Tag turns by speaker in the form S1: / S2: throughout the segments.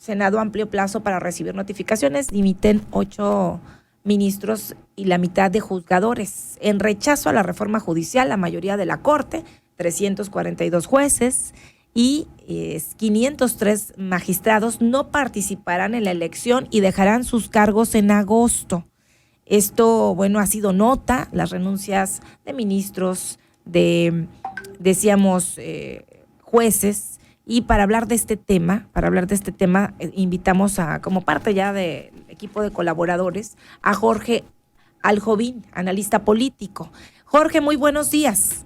S1: Senado amplió plazo para recibir notificaciones, dimiten 8 ministros y la mitad de juzgadores. En rechazo a la reforma judicial, la mayoría de la Corte, 342 jueces y 503 magistrados no participarán en la elección y dejarán sus cargos en agosto. Esto, bueno, ha sido nota, las renuncias de ministros, decíamos, jueces. Y para hablar de este tema, invitamos como parte ya del equipo de colaboradores, a Jorge Aljovín, analista político. Jorge, muy buenos días.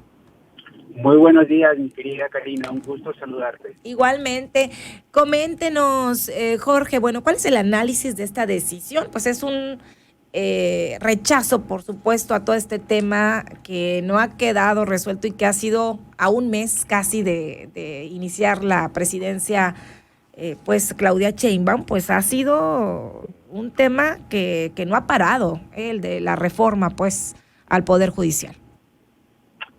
S2: Muy buenos días, mi querida Karina, un gusto saludarte.
S1: Igualmente, coméntenos, Jorge, bueno, ¿cuál es el análisis de esta decisión? Pues es un rechazo, por supuesto, a todo este tema que no ha quedado resuelto y que ha sido a un mes casi de iniciar la presidencia, pues Claudia Sheinbaum, pues ha sido un tema que no ha parado, el de la reforma, pues, al Poder Judicial.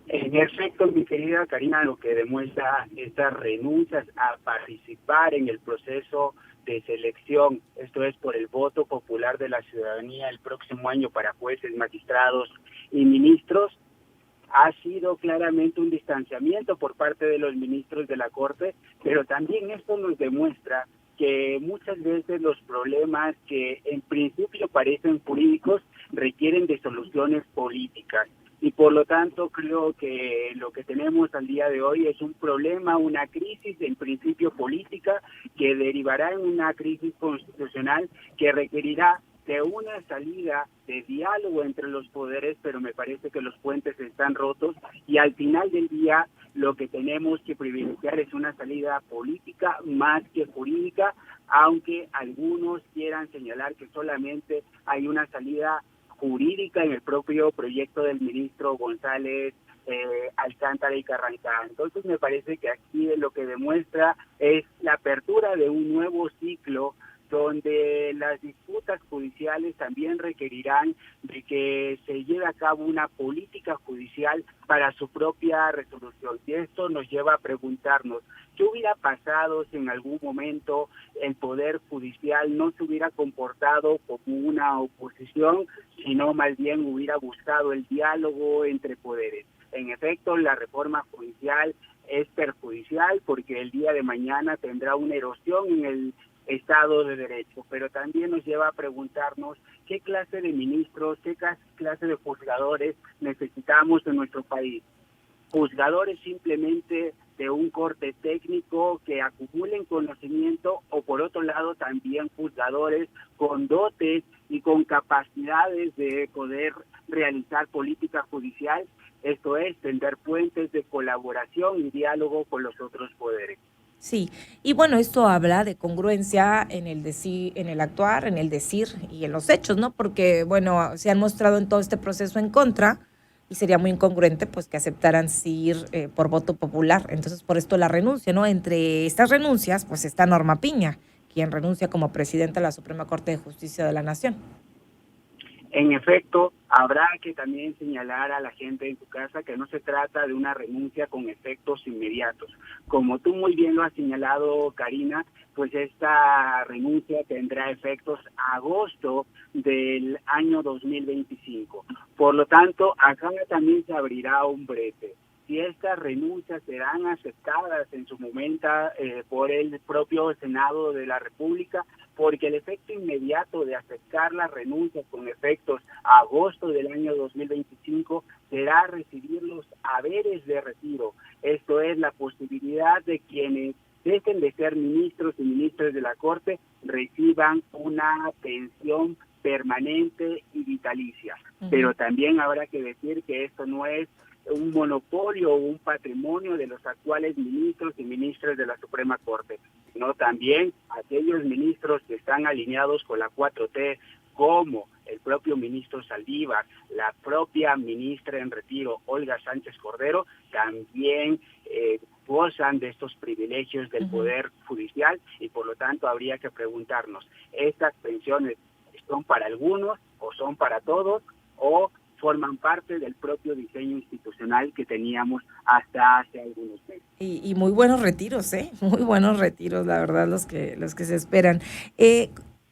S2: En efecto, mi querida Karina, lo que demuestra estas renuncias a participar en el proceso de selección, esto es por el voto popular de la ciudadanía el próximo año para jueces, magistrados y ministros, ha sido claramente un distanciamiento por parte de los ministros de la Corte, pero también esto nos demuestra que muchas veces los problemas que en principio parecen jurídicos requieren de soluciones políticas. Y por lo tanto creo que lo que tenemos al día de hoy es un problema, una crisis en principio política que derivará en una crisis constitucional que requerirá de una salida de diálogo entre los poderes, pero me parece que los puentes están rotos y al final del día lo que tenemos que privilegiar es una salida política más que jurídica, aunque algunos quieran señalar que solamente hay una salida jurídica en el propio proyecto del ministro González Alcántara y Carranza. Entonces me parece que aquí lo que demuestra es la apertura de un nuevo ciclo donde las disputas judiciales también requerirán de que se lleve a cabo una política judicial para su propia resolución. Y esto nos lleva a preguntarnos, ¿qué hubiera pasado si en algún momento el Poder Judicial no se hubiera comportado como una oposición, sino más bien hubiera buscado el diálogo entre poderes? En efecto, la reforma judicial es perjudicial porque el día de mañana tendrá una erosión en el Estado de Derecho, pero también nos lleva a preguntarnos qué clase de ministros, qué clase de juzgadores necesitamos en nuestro país. Juzgadores simplemente de un corte técnico que acumulen conocimiento o por otro lado también juzgadores con dotes y con capacidades de poder realizar política judicial, esto es, tender puentes de colaboración y diálogo con los otros poderes.
S1: Sí, y bueno, esto habla de congruencia en el decir, en el actuar, en el decir y en los hechos, ¿no? Porque, bueno, se han mostrado en todo este proceso en contra y sería muy incongruente, pues, que aceptaran sí ir por voto popular. Entonces, por esto la renuncia, ¿no? Entre estas renuncias, pues, está Norma Piña, quien renuncia como presidenta de la Suprema Corte de Justicia de la Nación.
S2: En efecto, habrá que también señalar a la gente en tu casa que no se trata de una renuncia con efectos inmediatos. Como tú muy bien lo has señalado, Karina, pues esta renuncia tendrá efectos a agosto del año 2025. Por lo tanto, acá también se abrirá un brete. Si estas renuncias serán aceptadas en su momento por el propio Senado de la República, porque el efecto inmediato de aceptar las renuncias con efectos a agosto del año 2025 será recibir los haberes de retiro. Esto es la posibilidad de quienes dejen de ser ministros y ministras de la Corte reciban una pensión permanente y vitalicia. Pero también habrá que decir que esto no es un monopolio o un patrimonio de los actuales ministros y ministras de la Suprema Corte, sino también aquellos ministros que están alineados con la 4T, como el propio ministro Saldívar, la propia ministra en retiro, Olga Sánchez Cordero, también gozan de estos privilegios del Poder Judicial y por lo tanto habría que preguntarnos, ¿estas pensiones son para algunos o son para todos o forman parte del propio diseño institucional que teníamos hasta hace algunos meses.
S1: Y muy buenos retiros, muy buenos retiros, la verdad, los que se esperan.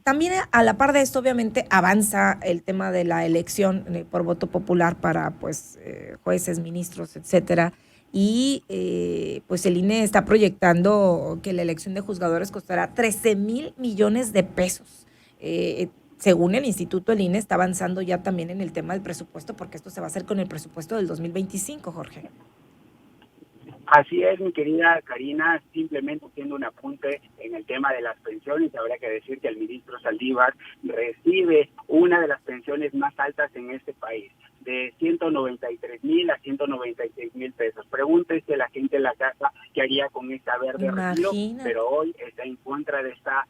S1: También a la par de esto, obviamente, avanza el tema de la elección por voto popular para pues jueces, ministros, etcétera. Y pues el INE está proyectando que la elección de juzgadores costará 13,000 millones de pesos. Según el instituto, el INE está avanzando ya también en el tema del presupuesto, porque esto se va a hacer con el presupuesto del 2025, Jorge.
S2: Así es, mi querida Karina, simplemente haciendo un apunte en el tema de las pensiones, habrá que decir que el ministro Saldívar recibe una de las pensiones más altas en este país, de 193,000 a 196,000 pesos. Pregúntese la gente en la casa qué haría con esta verde retiro, pero hoy está en contra de esta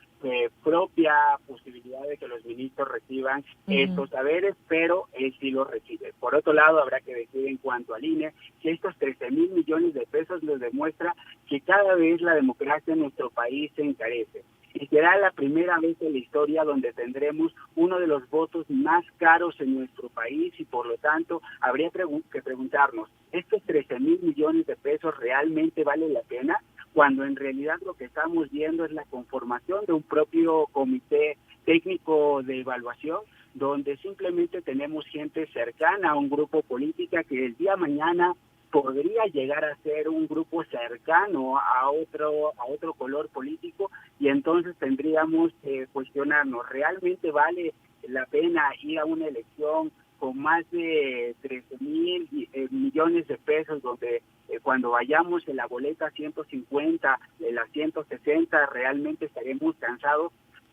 S2: propia posibilidad de que los ministros reciban estos saberes, pero él sí los recibe. Por otro lado, habrá que decir en cuanto al INE, que estos 13,000 millones de pesos nos demuestra que cada vez la democracia en nuestro país se encarece. Y será la primera vez en la historia donde tendremos uno de los votos más caros en nuestro país y por lo tanto habría que preguntarnos, ¿estos 13,000 millones de pesos realmente valen la pena? Cuando en realidad lo que estamos viendo es la conformación de un propio comité técnico de evaluación, donde simplemente tenemos gente cercana a un grupo político que el día de mañana podría llegar a ser un grupo cercano a otro color político, y entonces tendríamos que cuestionarnos, ¿realmente vale la pena ir a una elección con más de 13,000 millones de pesos, donde cuando vayamos en la boleta 150, en la 160, realmente estaremos cansados?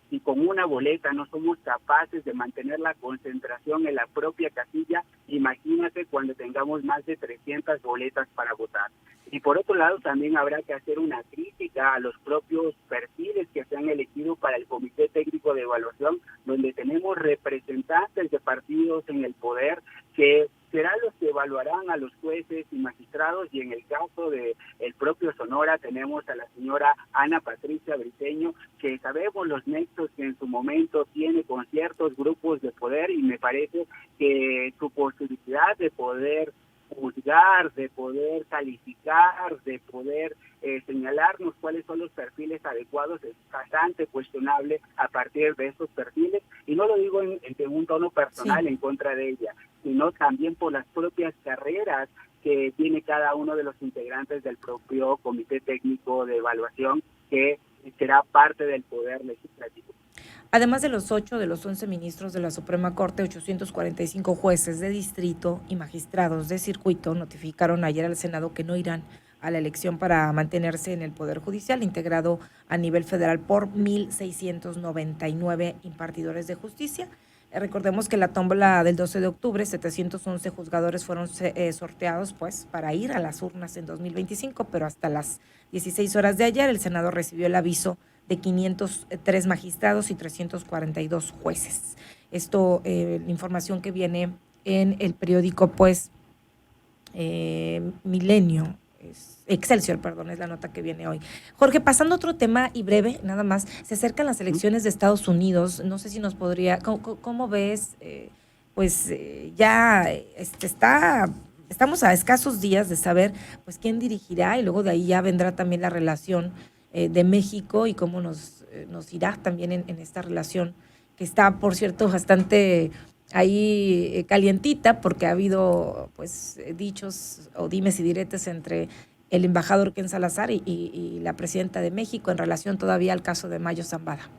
S2: Y con una boleta no somos capaces de mantener la concentración en la propia casilla, imagínate cuando tengamos más de 300 boletas para votar. Y por otro lado, también habrá que hacer una crítica a los propios perfiles que se han elegido para el Comité Técnico de Evaluación, donde tenemos representantes de partidos en el poder que serán los que evaluarán a los jueces y magistrados, y en el caso de el propio Sonora tenemos a la señora Ana Patricia Briceño, que sabemos los nexos que en su momento tiene con ciertos grupos de poder, y me parece que su posibilidad de poder juzgar, de poder calificar, de poder señalarnos cuáles son los perfiles adecuados es bastante cuestionable a partir de esos perfiles, y no lo digo en un tono personal en contra de ella, sino también por las propias carreras que tiene cada uno de los integrantes del propio Comité Técnico de Evaluación, que será parte del Poder Legislativo.
S1: Además de los 8 de los 11 ministros de la Suprema Corte, 845 jueces de distrito y magistrados de circuito notificaron ayer al Senado que no irán a la elección para mantenerse en el Poder Judicial, integrado a nivel federal por 1,699 impartidores de justicia. Recordemos que la tómbola del 12 de octubre, 711 juzgadores fueron sorteados pues para ir a las urnas en 2025, pero hasta las 16 horas de ayer el Senado recibió el aviso de 503 magistrados y 342 jueces. Esto, información que viene en el periódico pues Milenio, Excelsior, perdón, es la nota que viene hoy. Jorge, pasando a otro tema y breve, nada más, se acercan las elecciones de Estados Unidos, no sé si nos podría, ¿cómo ves? Ya estamos a escasos días de saber pues quién dirigirá, y luego de ahí ya vendrá también la relación de México y cómo nos irá también en esta relación, que está, por cierto, bastante ahí calientita, porque ha habido pues dichos o dimes y diretes entre el embajador Ken Salazar y la presidenta de México en relación todavía al caso de Mayo Zambada.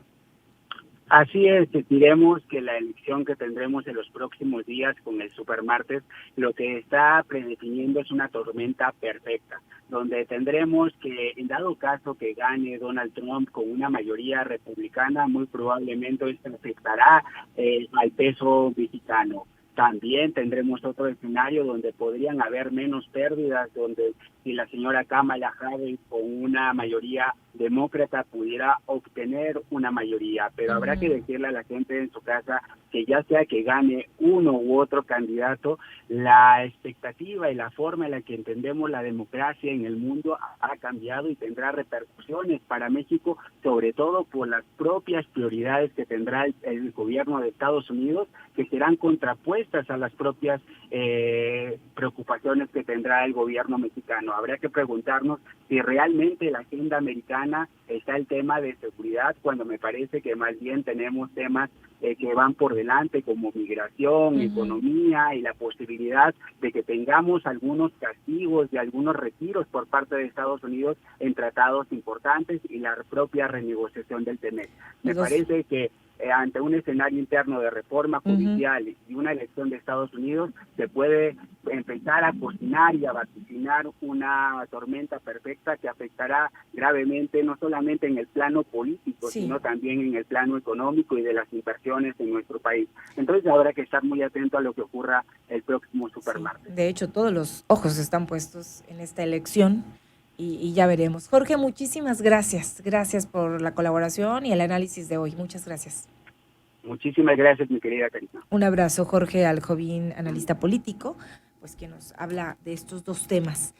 S2: Así es, diremos que la elección que tendremos en los próximos días con el supermartes, lo que está predefiniendo es una tormenta perfecta, donde tendremos que, en dado caso que gane Donald Trump con una mayoría republicana, muy probablemente esto afectará al peso mexicano. También tendremos otro escenario donde podrían haber menos pérdidas, donde si la señora Kamala Harris con una mayoría demócrata pudiera obtener una mayoría, pero habrá que decirle a la gente en su casa que ya sea que gane uno u otro candidato, la expectativa y la forma en la que entendemos la democracia en el mundo ha cambiado y tendrá repercusiones para México, sobre todo por las propias prioridades que tendrá el gobierno de Estados Unidos, que serán contrapuestas a las propias preocupaciones que tendrá el gobierno mexicano. Habría que preguntarnos si realmente la agenda americana está el tema de seguridad, cuando me parece que más bien tenemos temas que van por delante, como migración, economía y la posibilidad de que tengamos algunos castigos y algunos retiros por parte de Estados Unidos en tratados importantes y la propia renegociación del TEMEC. Me parece que ante un escenario interno de reforma judicial y una elección de Estados Unidos, se puede empezar a cocinar y a vaticinar una tormenta perfecta que afectará gravemente no solamente en el plano político, sino también en el plano económico y de las inversiones en nuestro país. Entonces habrá que estar muy atento a lo que ocurra el próximo supermartes.
S1: De hecho, todos los ojos están puestos en esta elección. Y ya veremos. Jorge, muchísimas gracias. Gracias por la colaboración y el análisis de hoy. Muchas gracias.
S2: Muchísimas gracias, mi querida Karina.
S1: Un abrazo, Jorge Aljovín, analista político, pues que nos habla de estos dos temas.